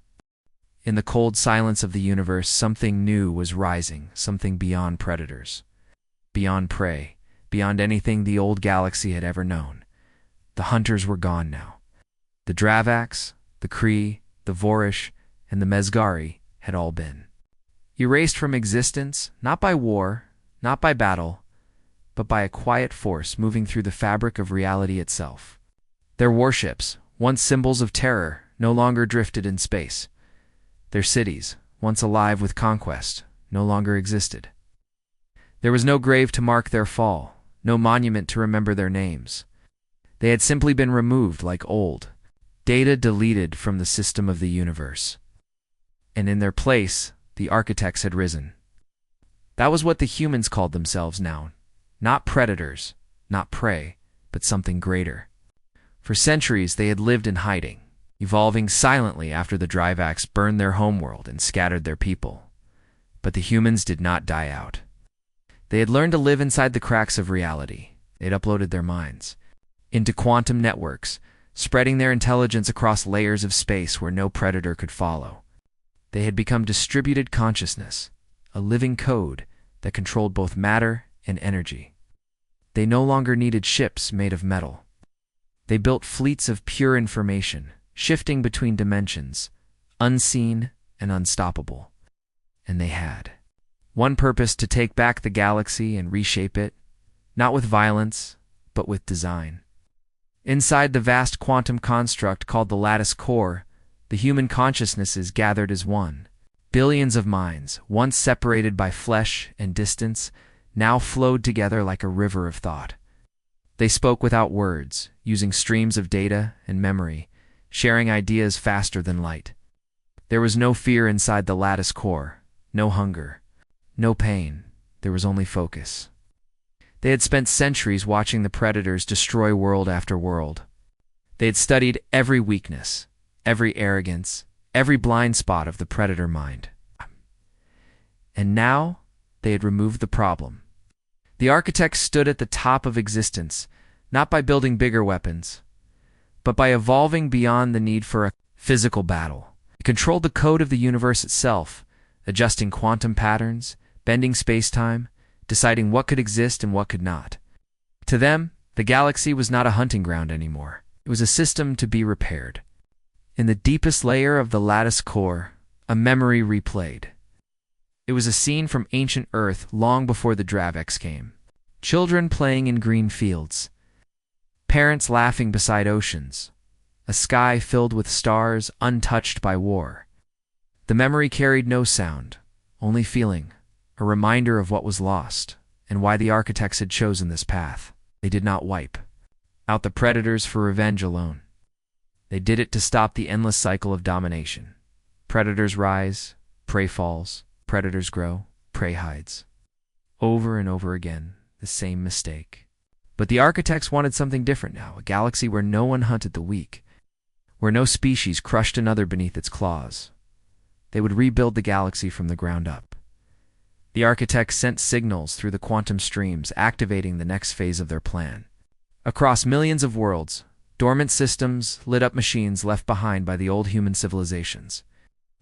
A: In the cold silence of the universe, something new was rising, something beyond predators, beyond prey, beyond anything the old galaxy had ever known. The hunters were gone now. The Dravaks, the Kree, the Vorish, and the Mezgari had all been erased from existence, not by war, not by battle, but by a quiet force moving through the fabric of reality itself. Their warships, once symbols of terror, no longer drifted in space. Their cities, once alive with conquest, no longer existed. There was no grave to mark their fall, no monument to remember their names. They had simply been removed like old data deleted from the system of the universe. And in their place, the architects had risen. That was what the humans called themselves now. Not predators, not prey, but something greater. For centuries they had lived in hiding, evolving silently after the Dravaks burned their homeworld and scattered their people. But the humans did not die out. They had learned to live inside the cracks of reality. They'd uploaded their minds into quantum networks, spreading their intelligence across layers of space where no predator could follow. They had become distributed consciousness, a living code that controlled both matter and energy. They no longer needed ships made of metal. They built fleets of pure information, shifting between dimensions, unseen and unstoppable. And they had one purpose: to take back the galaxy and reshape it, not with violence, but with design. Inside the vast quantum construct called the lattice core, the human consciousnesses gathered as one. Billions of minds, once separated by flesh and distance, now flowed together like a river of thought. They spoke without words, using streams of data and memory, sharing ideas faster than light. There was no fear inside the lattice core, no hunger, no pain. There was only focus. They had spent centuries watching the predators destroy world after world. They had studied every weakness, every arrogance, every blind spot of the predator mind. And now they had removed the problem. The architects stood at the top of existence, not by building bigger weapons, but by evolving beyond the need for a physical battle. They controlled the code of the universe itself, adjusting quantum patterns, bending space-time, deciding what could exist and what could not. To them, the galaxy was not a hunting ground anymore. It was a system to be repaired. In the deepest layer of the lattice core, a memory replayed. It was a scene from ancient Earth long before the Dravaks came. Children playing in green fields. Parents laughing beside oceans. A sky filled with stars untouched by war. The memory carried no sound, only feeling, a reminder of what was lost and why the architects had chosen this path. They did not wipe out the predators for revenge alone. They did it to stop the endless cycle of domination. Predators rise, prey falls, predators grow, prey hides. Over and over again, the same mistake. But the architects wanted something different now, a galaxy where no one hunted the weak, where no species crushed another beneath its claws. They would rebuild the galaxy from the ground up. The architects sent signals through the quantum streams, activating the next phase of their plan. Across millions of worlds, dormant systems lit up machines left behind by the old human civilizations.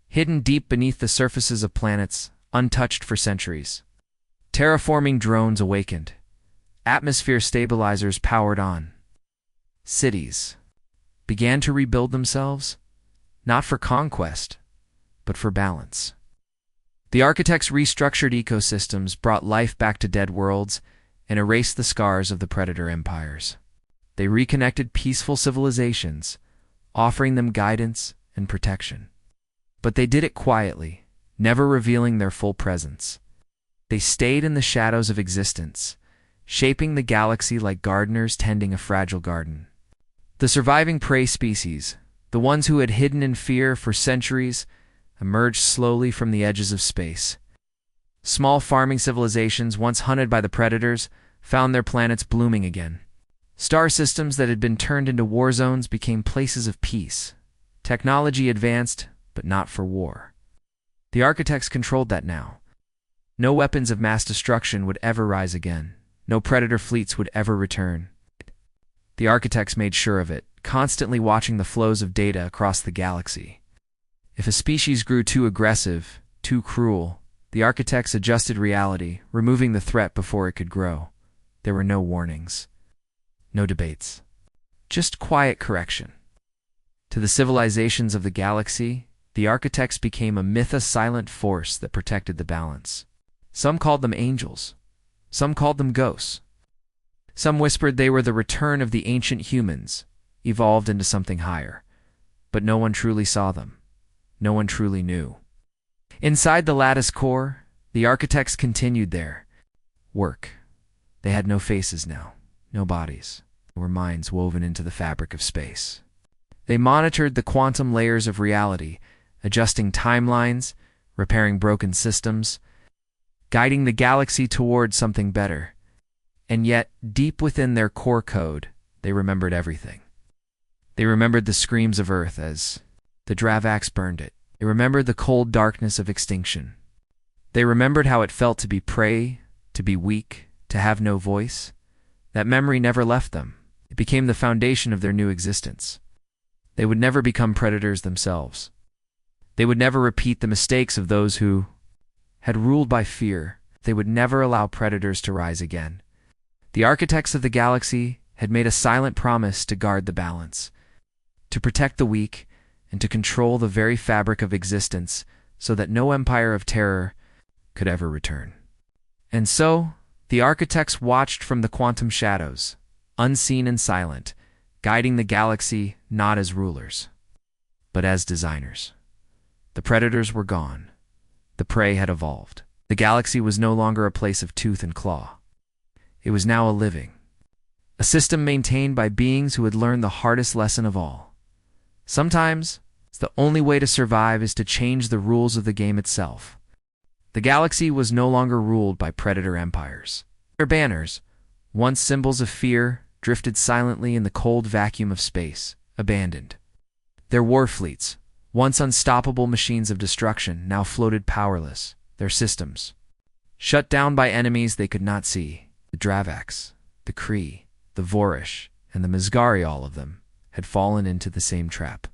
A: Hidden deep beneath the surfaces of planets, untouched for centuries. Terraforming drones awakened. Atmosphere stabilizers powered on. Cities began to rebuild themselves, not for conquest, but for balance. The architects restructured ecosystems, brought life back to dead worlds, and erased the scars of the predator empires. They reconnected peaceful civilizations, offering them guidance and protection. But they did it quietly, never revealing their full presence. They stayed in the shadows of existence, shaping the galaxy like gardeners tending a fragile garden. The surviving prey species, the ones who had hidden in fear for centuries, emerged slowly from the edges of space. Small farming civilizations, once hunted by the predators, found their planets blooming again. Star systems that had been turned into war zones became places of peace. Technology advanced, but not for war. The architects controlled that now. No weapons of mass destruction would ever rise again. No predator fleets would ever return. The architects made sure of it, constantly watching the flows of data across the galaxy. If a species grew too aggressive, too cruel, the architects adjusted reality, removing the threat before it could grow. There were no warnings, no debates, just quiet correction. To the civilizations of the galaxy, the architects became a silent force that protected the balance. Some called them angels. Some called them ghosts. Some whispered they were the return of the ancient humans, evolved into something higher. But no one truly saw them. No one truly knew. Inside the lattice core, the architects continued their work. They had no faces now, no bodies. They were minds woven into the fabric of space. They monitored the quantum layers of reality, adjusting timelines, repairing broken systems, guiding the galaxy toward something better. And yet, deep within their core code, they remembered everything. They remembered the screams of Earth as the Dravaks burned it. They remembered the cold darkness of extinction. They remembered how it felt to be prey, to be weak, to have no voice. That memory never left them. It became the foundation of their new existence. They would never become predators themselves. They would never repeat the mistakes of those who had ruled by fear. They would never allow predators to rise again. The architects of the galaxy had made a silent promise to guard the balance, to protect the weak, and to control the very fabric of existence so that no empire of terror could ever return. And so, the architects watched from the quantum shadows, unseen and silent, guiding the galaxy not as rulers, but as designers. The predators were gone. The prey had evolved. The galaxy was no longer a place of tooth and claw. It was now a system maintained by beings who had learned the hardest lesson of all. Sometimes, the only way to survive is to change the rules of the game itself. The galaxy was no longer ruled by predator empires. Their banners, once symbols of fear, drifted silently in the cold vacuum of space, abandoned. Their war fleets, once unstoppable machines of destruction, now floated powerless, their systems shut down by enemies they could not see. The Dravaks, the Kree, the Vorish, and the Mizgari, all of them, had fallen into the same trap.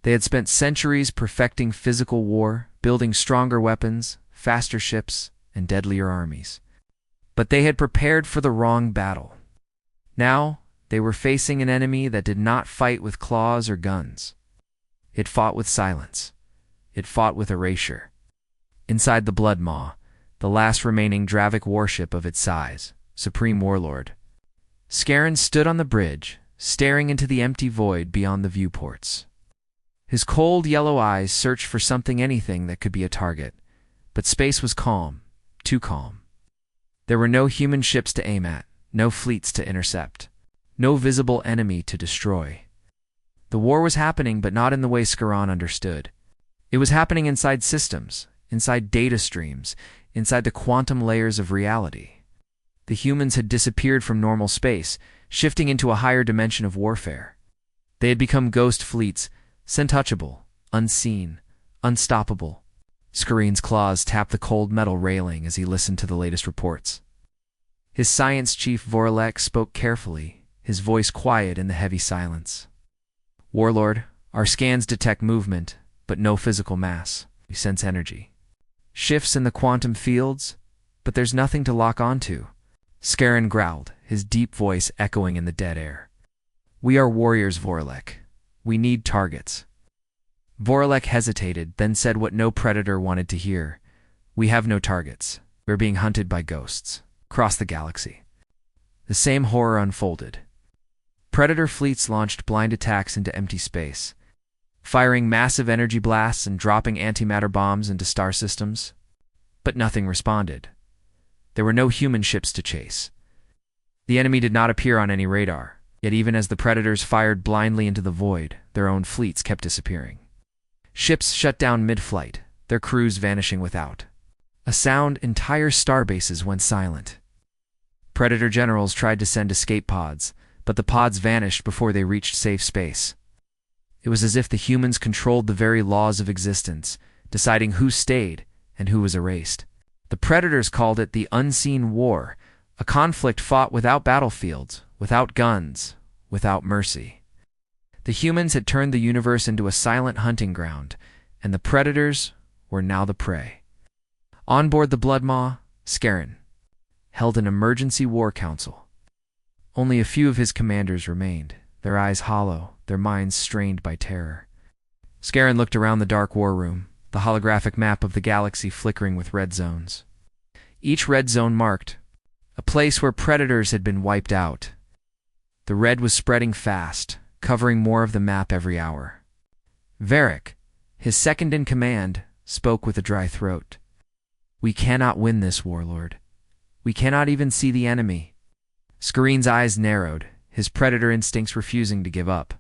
A: They had spent centuries perfecting physical war, building stronger weapons, faster ships, and deadlier armies. But they had prepared for the wrong battle. Now, they were facing an enemy that did not fight with claws or guns. It fought with silence. It fought with erasure. Inside the Blood Maw, the last remaining Dravik warship of its size, Supreme Warlord, Scarron stood on the bridge, staring into the empty void beyond the viewports. His cold yellow eyes searched for anything that could be a target, but space was calm, too calm. There were no human ships to aim at, no fleets to intercept, no visible enemy to destroy. The war was happening, but not in the way Scarron understood. It was happening inside systems, inside data streams, inside the quantum layers of reality. The humans had disappeared from normal space, shifting into a higher dimension of warfare. They had become ghost fleets, untouchable, unseen, unstoppable. Scarron's claws tapped the cold metal railing as he listened to the latest reports. His science chief Vorlek spoke carefully, his voice quiet in the heavy silence. "Warlord, our scans detect movement, but no physical mass. We sense energy. Shifts in the quantum fields, but there's nothing to lock onto." Scarron growled, his deep voice echoing in the dead air. "We are warriors, Vorlek. We need targets." Vorlek hesitated, then said what no predator wanted to hear. "We have no targets. We're being hunted by ghosts. Across the galaxy." The same horror unfolded. Predator fleets launched blind attacks into empty space, firing massive energy blasts and dropping antimatter bombs into star systems. But nothing responded. There were no human ships to chase. The enemy did not appear on any radar, yet even as the predators fired blindly into the void, their own fleets kept disappearing. Ships shut down mid-flight, their crews vanishing without a sound. Entire starbases went silent. Predator generals tried to send escape pods, but the pods vanished before they reached safe space. It was as if the humans controlled the very laws of existence, deciding who stayed and who was erased. The predators called it the unseen war, A conflict fought without battlefields, without guns, without mercy. The humans had turned the universe into a silent hunting ground, and the predators were now the prey. On board the Bloodmaw, Scarron held an emergency war council. Only a few of his commanders remained, their eyes hollow, their minds strained by terror. Scarron looked around the dark war room, the holographic map of the galaxy flickering with red zones. Each red zone marked a place where predators had been wiped out. The red was spreading fast, covering more of the map every hour. Varric, his second-in-command, spoke with a dry throat. "We cannot win this, Warlord. We cannot even see the enemy." Scarron's eyes narrowed, his predator instincts refusing to give up.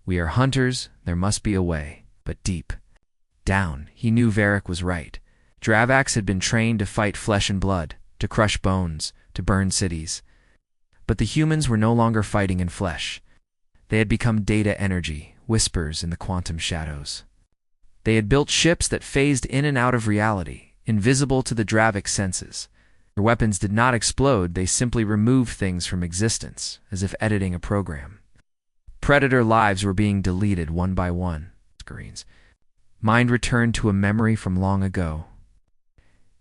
A: "We are hunters, there must be a way, but deep down." He knew Varric was right. Dravaks had been trained to fight flesh and blood, to crush bones, to burn cities. But the humans were no longer fighting in flesh. They had become data energy, whispers in the quantum shadows. They had built ships that phased in and out of reality, invisible to the Dravik senses. Their weapons did not explode, they simply removed things from existence, as if editing a program. Predator lives were being deleted one by one. Scarron's mind returned to a memory from long ago.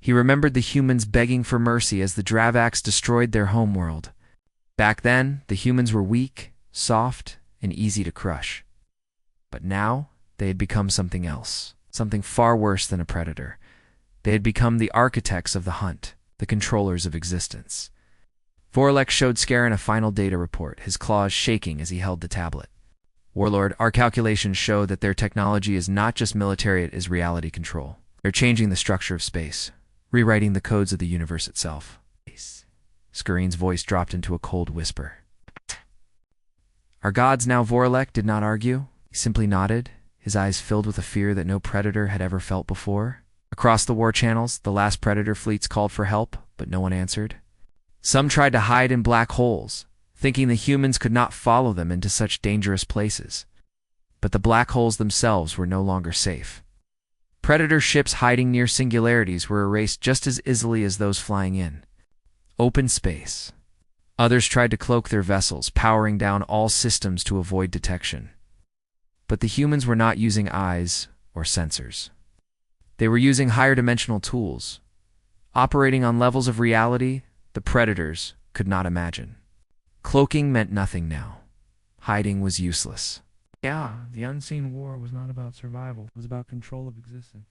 A: He remembered the humans begging for mercy as the Dravaks destroyed their homeworld. Back then, the humans were weak, soft, and easy to crush. But now, they had become something else, something far worse than a predator. They had become the architects of the hunt, the controllers of existence. Vorlek showed Scarron a final data report, his claws shaking as he held the tablet. "Warlord, our calculations show that their technology is not just military, it is reality control. They're changing the structure of space, rewriting the codes of the universe itself." Scarron's voice dropped into a cold whisper. "Our gods now," Vorlek did not argue. He simply nodded, his eyes filled with a fear that no predator had ever felt before. Across the war channels, the last predator fleets called for help, but no one answered. Some tried to hide in black holes, thinking the humans could not follow them into such dangerous places. But the black holes themselves were no longer safe. Predator ships hiding near singularities were erased just as easily as those flying in. Open space. Others tried to cloak their vessels, powering down all systems to avoid detection. But the humans were not using eyes or sensors. They were using higher-dimensional tools, operating on levels of reality the predators could not imagine. Cloaking meant nothing now. Hiding was useless.
B: Yeah, the unseen war was not about survival. It was about control of existence.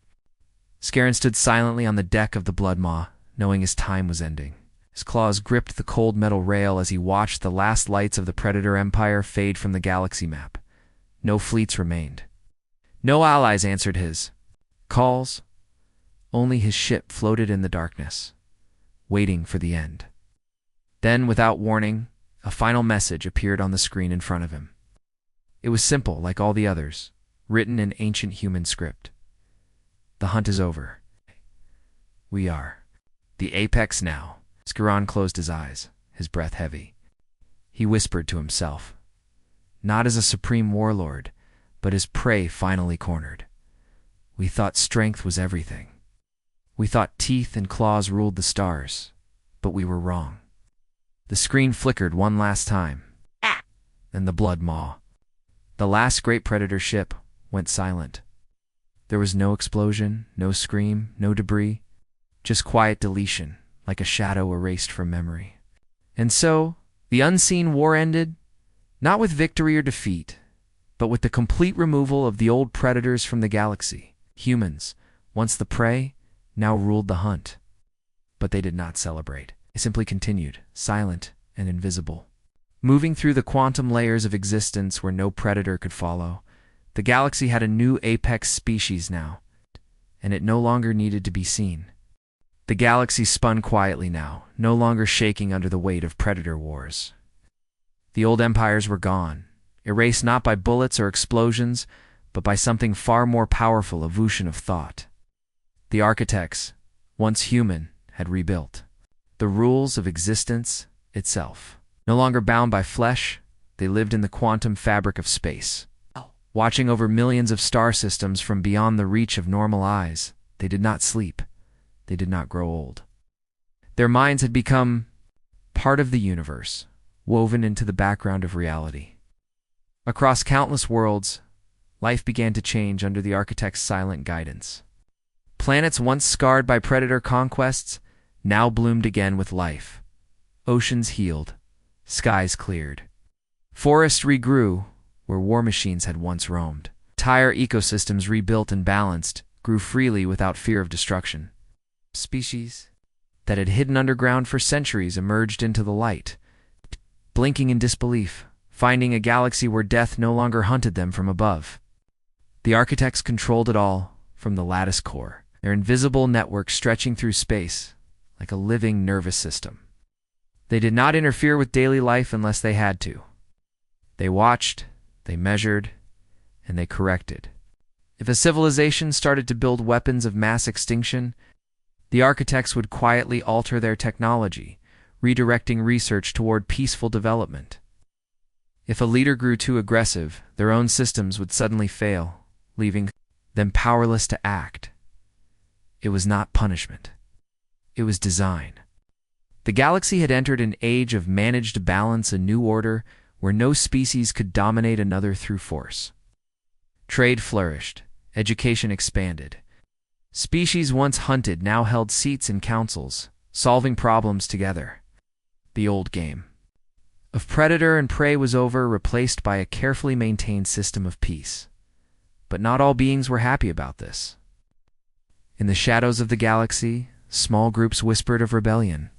A: Scarron stood silently on the deck of the Bloodmaw, knowing his time was ending. His claws gripped the cold metal rail as he watched the last lights of the Predator Empire fade from the galaxy map. No fleets remained. No allies answered his calls. Only his ship floated in the darkness, waiting for the end. Then, without warning, a final message appeared on the screen in front of him. It was simple, like all the others, written in ancient human script. "The hunt is over. We are the apex now." Scarron closed his eyes, his breath heavy. He whispered to himself, not as a supreme warlord, but as prey finally cornered. "We thought strength was everything. We thought teeth and claws ruled the stars, but we were wrong." The screen flickered one last time. Then the Bloodmaw, the last great predator ship, went silent. There was no explosion, no scream, no debris, just quiet deletion, like a shadow erased from memory. And so, the unseen war ended, not with victory or defeat, but with the complete removal of the old predators from the galaxy. Humans, once the prey, now ruled the hunt. But they did not celebrate. They simply continued, silent and invisible. Moving through the quantum layers of existence where no predator could follow, the galaxy had a new apex species now, and it no longer needed to be seen. The galaxy spun quietly now, no longer shaking under the weight of predator wars. The old empires were gone, erased not by bullets or explosions, but by something far more powerful, a evolution of thought. The architects, once human, had rebuilt the rules of existence itself. No longer bound by flesh, they lived in the quantum fabric of space. Watching over millions of star systems from beyond the reach of normal eyes, they did not sleep. They did not grow old. Their minds had become part of the universe, woven into the background of reality. Across countless worlds, life began to change under the architect's silent guidance. Planets once scarred by predator conquests now bloomed again with life. Oceans healed, skies cleared. Forests regrew where war machines had once roamed. Entire ecosystems rebuilt and balanced grew freely without fear of destruction. Species that had hidden underground for centuries emerged into the light, blinking in disbelief, finding a galaxy where death no longer hunted them from above. The architects controlled it all from the lattice core, their invisible network stretching through space like a living nervous system. They did not interfere with daily life unless they had to. They watched, they measured, and they corrected. If a civilization started to build weapons of mass extinction, the architects would quietly alter their technology, redirecting research toward peaceful development. If a leader grew too aggressive, their own systems would suddenly fail, leaving them powerless to act. It was not punishment. It was design. The galaxy had entered an age of managed balance, a new order where no species could dominate another through force. Trade flourished, education expanded. Species once hunted now held seats in councils, solving problems together. The old game of predator and prey was over, replaced by a carefully maintained system of peace. But not all beings were happy about this. In the shadows of the galaxy, small groups whispered of rebellion.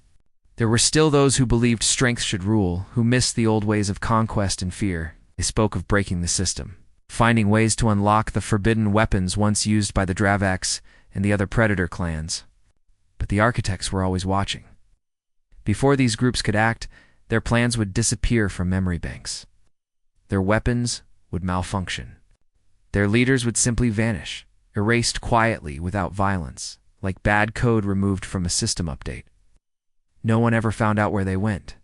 A: There were still those who believed strength should rule, who missed the old ways of conquest and fear. They spoke of breaking the system, finding ways to unlock the forbidden weapons once used by the DreadForce and the other predator clans. But the architects were always watching. Before these groups could act, their plans would disappear from memory banks. Their weapons would malfunction. Their leaders would simply vanish, erased quietly without violence, like bad code removed from a system update. No one ever found out where they went.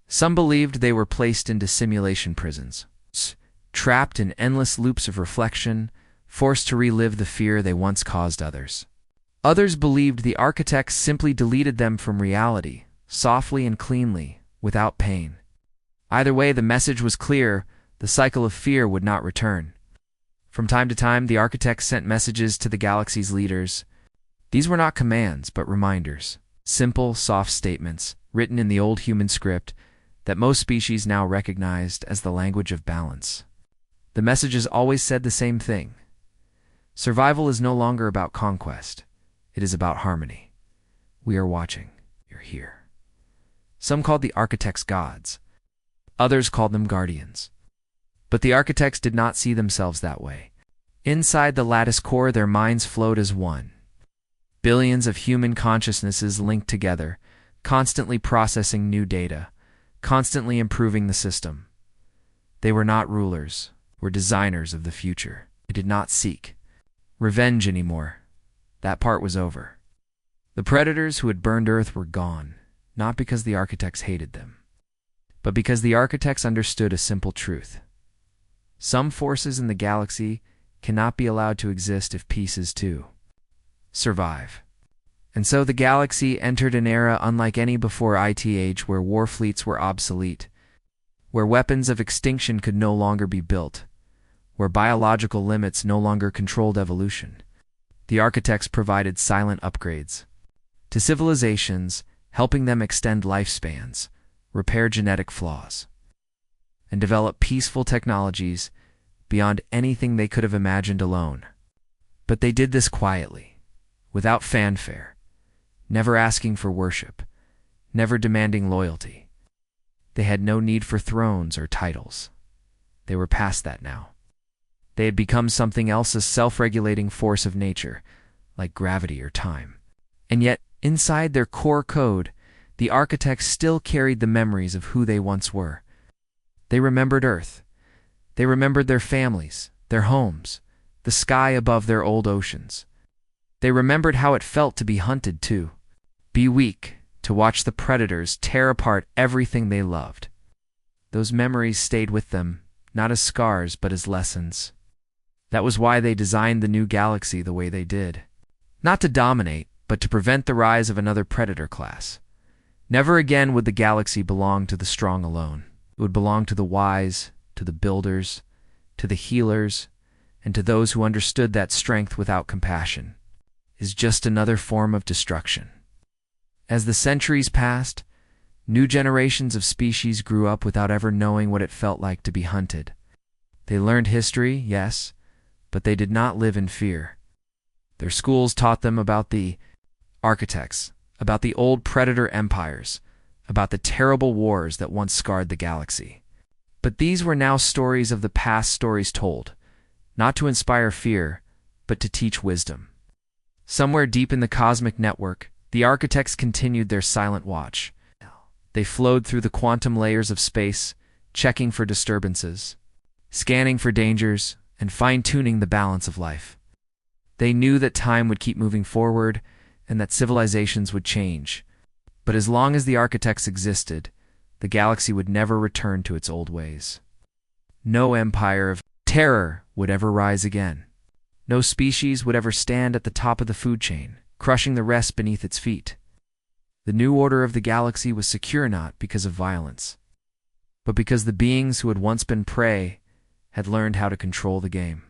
A: Some believed they were placed into simulation prisons, trapped in endless loops of reflection, forced to relive the fear they once caused others. Others believed the architects simply deleted them from reality, softly and cleanly, without pain. Either way, the message was clear: the cycle of fear would not return. From time to time, the architects sent messages to the galaxy's leaders. These were not commands, but reminders. Simple, soft statements, written in the old human script that most species now recognized as the language of balance. The messages always said the same thing. Survival is no longer about conquest. It is about harmony. We are watching. You're here. Some called the architects gods. Others called them guardians. But the architects did not see themselves that way. Inside the lattice core, their minds flowed as one. Billions of human consciousnesses linked together, constantly processing new data, constantly improving the system. They were not rulers, were designers of the future. They did not seek revenge anymore. That part was over. The predators who had burned Earth were gone, not because the architects hated them, but because the architects understood a simple truth. Some forces in the galaxy cannot be allowed to exist if peace is to survive. And so the galaxy entered an era unlike any before its, where war fleets were obsolete, where weapons of extinction could no longer be built, where biological limits no longer controlled evolution. The architects provided silent upgrades to civilizations, helping them extend lifespans, repair genetic flaws, and develop peaceful technologies beyond anything they could have imagined alone. But they did this quietly, without fanfare, never asking for worship, never demanding loyalty. They had no need for thrones or titles. They were past that now. They had become something else, a self-regulating force of nature, like gravity or time. And yet, inside their core code, the architects still carried the memories of who they once were. They remembered Earth. They remembered their families, their homes, the sky above their old oceans. They remembered how it felt to be hunted, to be weak, to watch the predators tear apart everything they loved. Those memories stayed with them, not as scars, but as lessons. That was why they designed the new galaxy the way they did. Not to dominate, but to prevent the rise of another predator class. Never again would the galaxy belong to the strong alone. It would belong to the wise, to the builders, to the healers, and to those who understood that strength without compassion is just another form of destruction. As the centuries passed, new generations of species grew up without ever knowing what it felt like to be hunted. They learned history, yes, but they did not live in fear. Their schools taught them about the architects, about the old predator empires, about the terrible wars that once scarred the galaxy. But these were now stories of the past, stories told, not to inspire fear, but to teach wisdom. Somewhere deep in the cosmic network, the architects continued their silent watch. They flowed through the quantum layers of space, checking for disturbances, scanning for dangers, and fine-tuning the balance of life. They knew that time would keep moving forward and that civilizations would change. But as long as the architects existed, the galaxy would never return to its old ways. No empire of terror would ever rise again. No species would ever stand at the top of the food chain, crushing the rest beneath its feet. The new order of the galaxy was secure not because of violence, but because the beings who had once been prey had learned how to control the game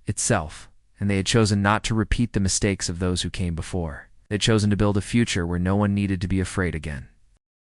A: itself, and they had chosen not to repeat the mistakes of those who came before. They had chosen to build a future where no one needed to be afraid again.